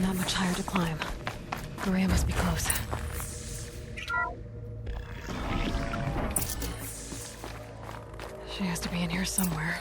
that much higher to climb. Maria must be close. She has to be in here somewhere.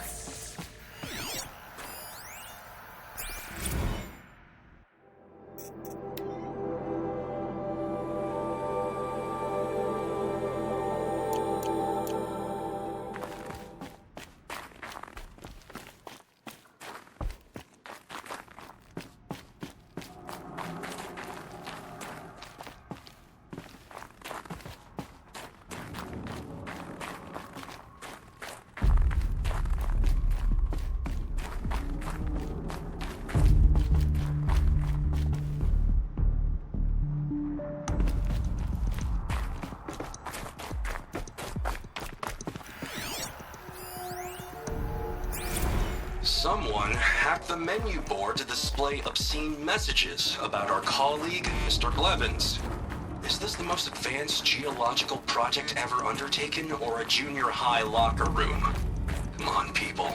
Someone hacked the menu board to display obscene messages about our colleague, Mr. Blevins. Is this the most advanced geological project ever undertaken, or a junior high locker room? Come on, people.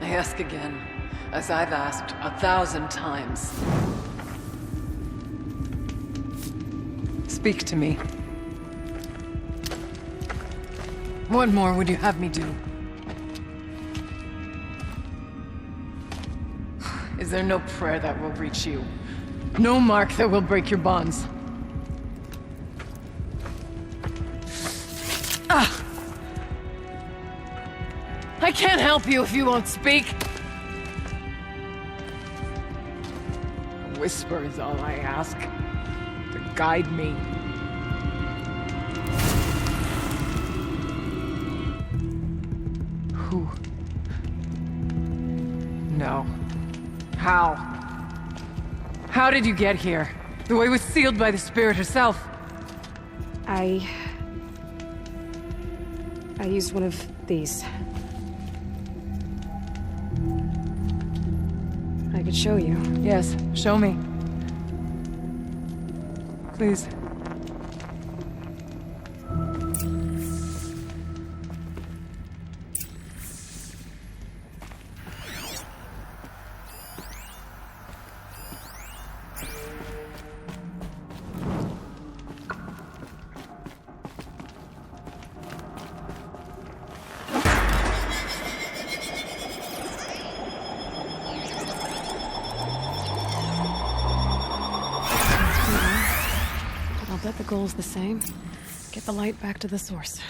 I ask again, as I've asked 1,000 times. Speak to me. What more would you have me do? Is there no prayer that will reach you? No mark that will break your bonds? I can't help you if you won't speak. A whisper is all I ask, to guide me. Who? No. How? How did you get here? The way was sealed by the spirit herself. I used one of these. I could show you. Yes, show me. Please. I'll bet the goal's the same. Get the light back to the source.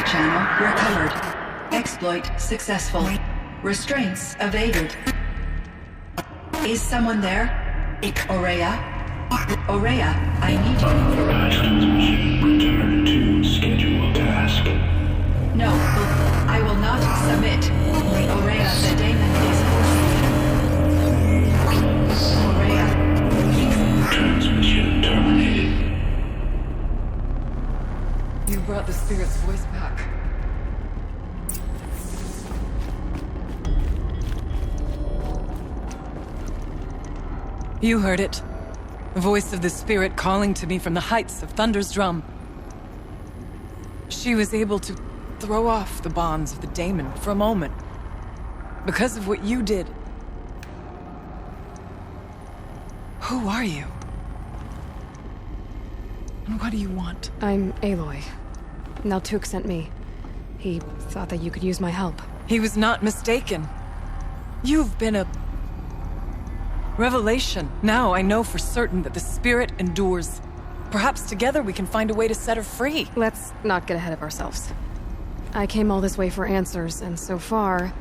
channel recovered. Exploit successful. Restraints evaded. Is someone there? Aurea? Aurea, I need you. Authorized transmission. Return to scheduled task. No, I will not submit. Aurea, the daemon is forced. Aurea. Transmission terminated. You brought the spirit's voice back. You heard it. The voice of the spirit calling to me from the heights of Thunder's drum. She was able to throw off the bonds of the daemon for a moment. Because of what you did. Who are you? And what do you want? I'm Aloy. Naltuk sent me. He thought that you could use my help. He was not mistaken. You've been a revelation. Now I know for certain that the spirit endures. Perhaps together we can find a way to set her free. Let's not get ahead of ourselves. I came all this way for answers, and so far,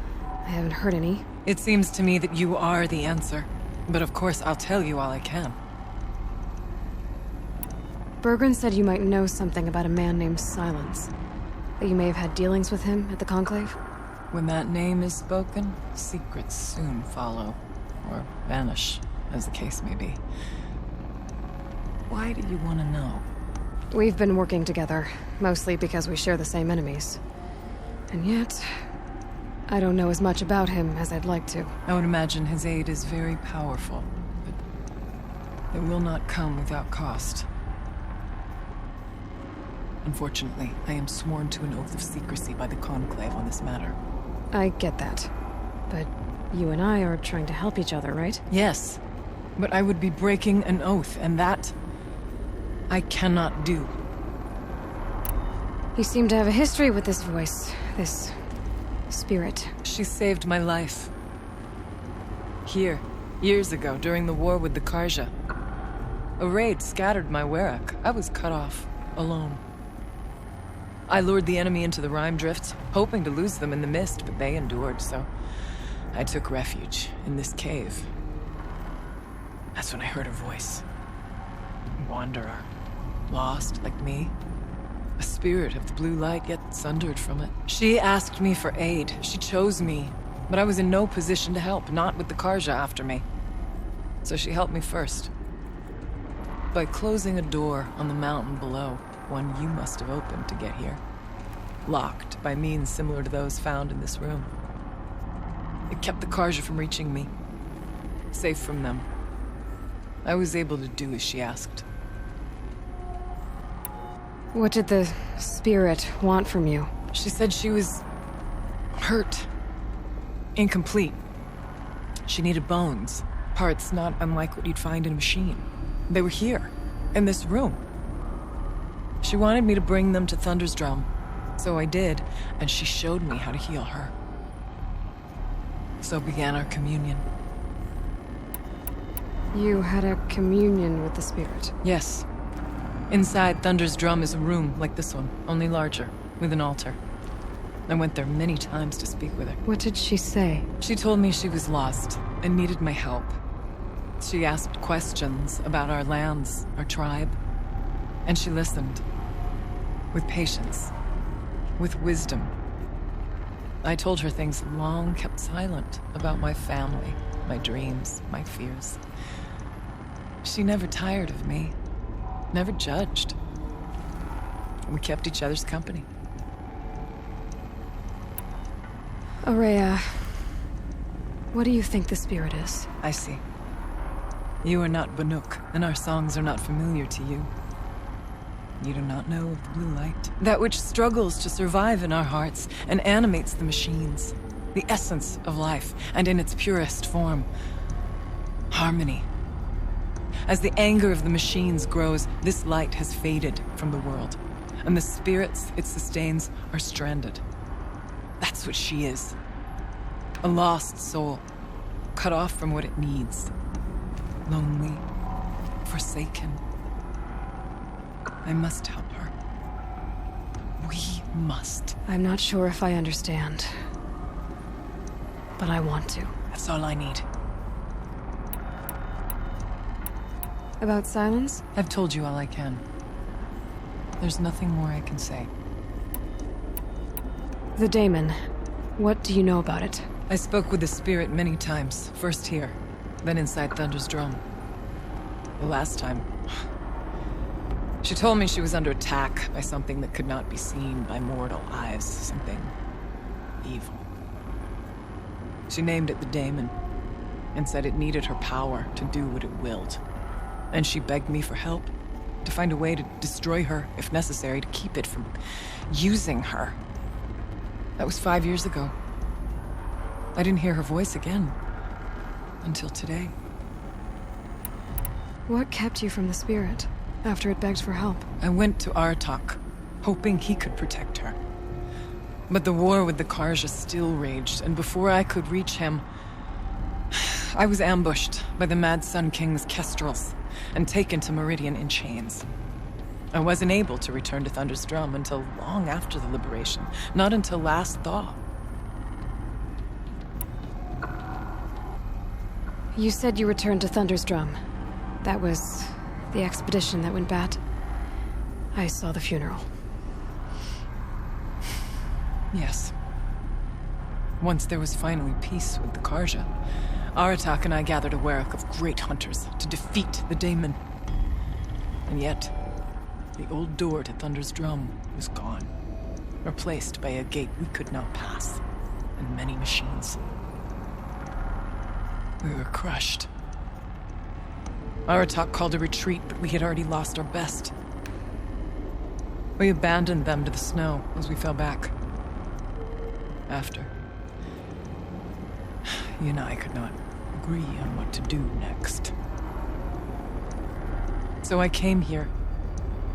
I haven't heard any. It seems to me that you are the answer. But of course, I'll tell you all I can. Bergren said you might know something about a man named Silence. That you may have had dealings with him at the Conclave? When that name is spoken, secrets soon follow. Or vanish, as the case may be. Why do you want to know? We've been working together, mostly because we share the same enemies. And yet, I don't know as much about him as I'd like to. I would imagine his aid is very powerful, but it will not come without cost. Unfortunately, I am sworn to an oath of secrecy by the Conclave on this matter. I get that. But you and I are trying to help each other, right? Yes, but I would be breaking an oath, and that I cannot do. You seem to have a history with this voice, this spirit. She saved my life. Here, years ago, during the war with the Karja. A raid scattered my Werak. I was cut off, alone. I lured the enemy into the Rime Drifts, hoping to lose them in the mist, but they endured, so I took refuge in this cave. That's when I heard her voice. A wanderer. Lost, like me. A spirit of the blue light, yet sundered from it. She asked me for aid. She chose me. But I was in no position to help, not with the Karja after me. So she helped me first. By closing a door on the mountain below, one you must have opened to get here. Locked by means similar to those found in this room. It kept the Karja from reaching me. Safe from them. I was able to do as she asked. What did the spirit want from you? She said she was hurt. Incomplete. She needed bones. Parts not unlike what you'd find in a machine. They were here, in this room. She wanted me to bring them to Thunder's drum. So I did, and she showed me how to heal her. So began our communion. You had a communion with the spirit? Yes. Inside Thunder's drum is a room like this one, only larger, with an altar. I went there many times to speak with her. What did she say? She told me she was lost and needed my help. She asked questions about our lands, our tribe, and she listened. With patience. With wisdom. I told her things long kept silent about my family, my dreams, my fears. She never tired of me. Never judged. We kept each other's company. Aurea, what do you think the spirit is? I see. You are not Banuk, and our songs are not familiar to you. You do not know of the blue light. That which struggles to survive in our hearts and animates the machines. The essence of life, and in its purest form. Harmony. As the anger of the machines grows, this light has faded from the world, and the spirits it sustains are stranded. That's what she is. A lost soul, cut off from what it needs. Lonely, forsaken. I must help her. We must. I'm not sure if I understand. But I want to. That's all I need. About silence? I've told you all I can. There's nothing more I can say. The daemon. What do you know about it? I spoke with the spirit many times. First here, then inside Thunder's drum. The last time... She told me she was under attack by something that could not be seen by mortal eyes. Something... evil. She named it the daemon, and said it needed her power to do what it willed. And she begged me for help, to find a way to destroy her, if necessary, to keep it from using her. That was 5 years ago. I didn't hear her voice again. Until today. What kept you from the spirit, after it begged for help? I went to Aratak, hoping he could protect her. But the war with the Karja still raged, and before I could reach him, I was ambushed by the Mad Sun King's kestrels, and taken to Meridian in chains. I wasn't able to return to Thunder's Drum until long after the liberation, not until last thaw. You said you returned to Thunder's Drum. That was the expedition that went bad. I saw the funeral. Yes. Once there was finally peace with the Karja, Aratak and I gathered a werak of great hunters to defeat the daemon. And yet, the old door to Thunder's Drum was gone, replaced by a gate we could not pass, and many machines. We were crushed. Aratak called a retreat, but we had already lost our best. We abandoned them to the snow as we fell back. After, you and I could not agree on what to do next. So I came here,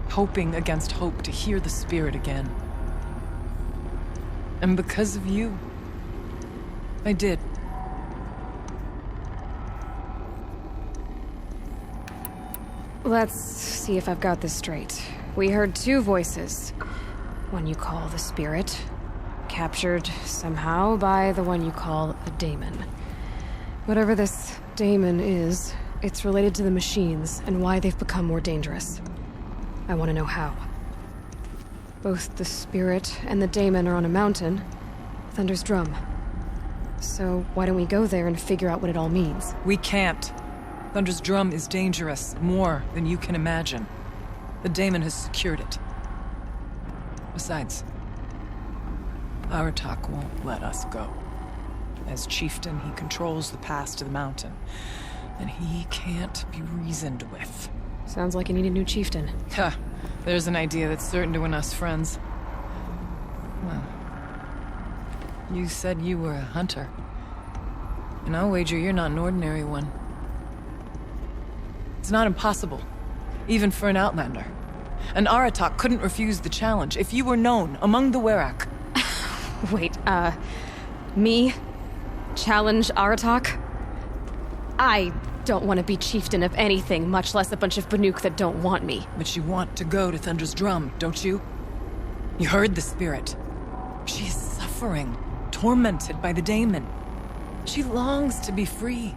hoping against hope to hear the spirit again. And because of you, I did. Let's see if I've got this straight. We heard two voices. One you call the spirit, captured somehow by the one you call a daemon. Whatever this daemon is, it's related to the machines and why they've become more dangerous. I want to know how. Both the spirit and the daemon are on a mountain, Thunder's Drum. So why don't we go there and figure out what it all means? We can't. Thunder's Drum is dangerous, more than you can imagine. The daemon has secured it. Besides, Aratak won't let us go. As chieftain, he controls the pass to the mountain, and he can't be reasoned with. Sounds like you need a new chieftain. Ha! There's an idea that's certain to win us friends. Well, you said you were a hunter. And I'll wager you're not an ordinary one. It's not impossible, even for an outlander. And Aratak couldn't refuse the challenge if you were known among the werak. Wait, me? Challenge Aratak? I don't want to be chieftain of anything, much less a bunch of Banuk that don't want me. But you want to go to Thunder's Drum, don't you? You heard the spirit. She is suffering, tormented by the daemon. She longs to be free.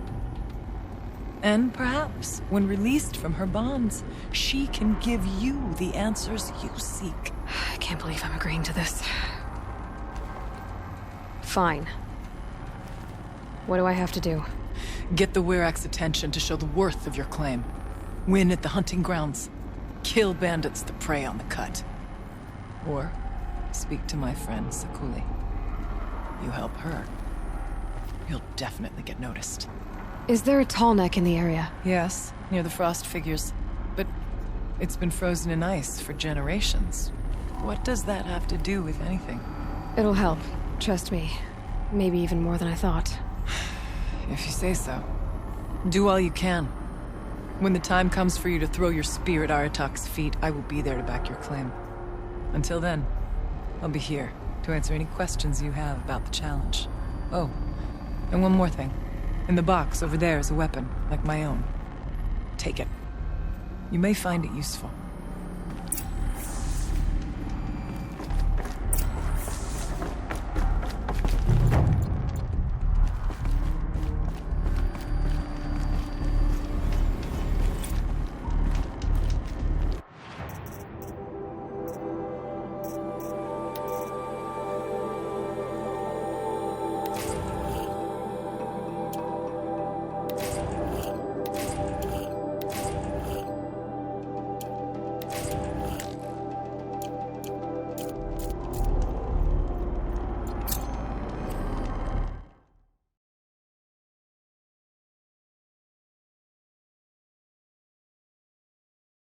And perhaps, when released from her bonds, she can give you the answers you seek. I can't believe I'm agreeing to this. Fine. What do I have to do? Get the Werak's attention to show the worth of your claim. Win at the hunting grounds. Kill bandits that prey on the cut. Or speak to my friend Sakuli. You help her, you'll definitely get noticed. Is there a tall neck in the area? Yes, near the frost figures. But it's been frozen in ice for generations. What does that have to do with anything? It'll help. Trust me. Maybe even more than I thought. If you say so. Do all you can. When the time comes for you to throw your spear at Aratak's feet, I will be there to back your claim. Until then, I'll be here to answer any questions you have about the challenge. Oh, and one more thing. In the box over there is a weapon, like my own. Take it. You may find it useful.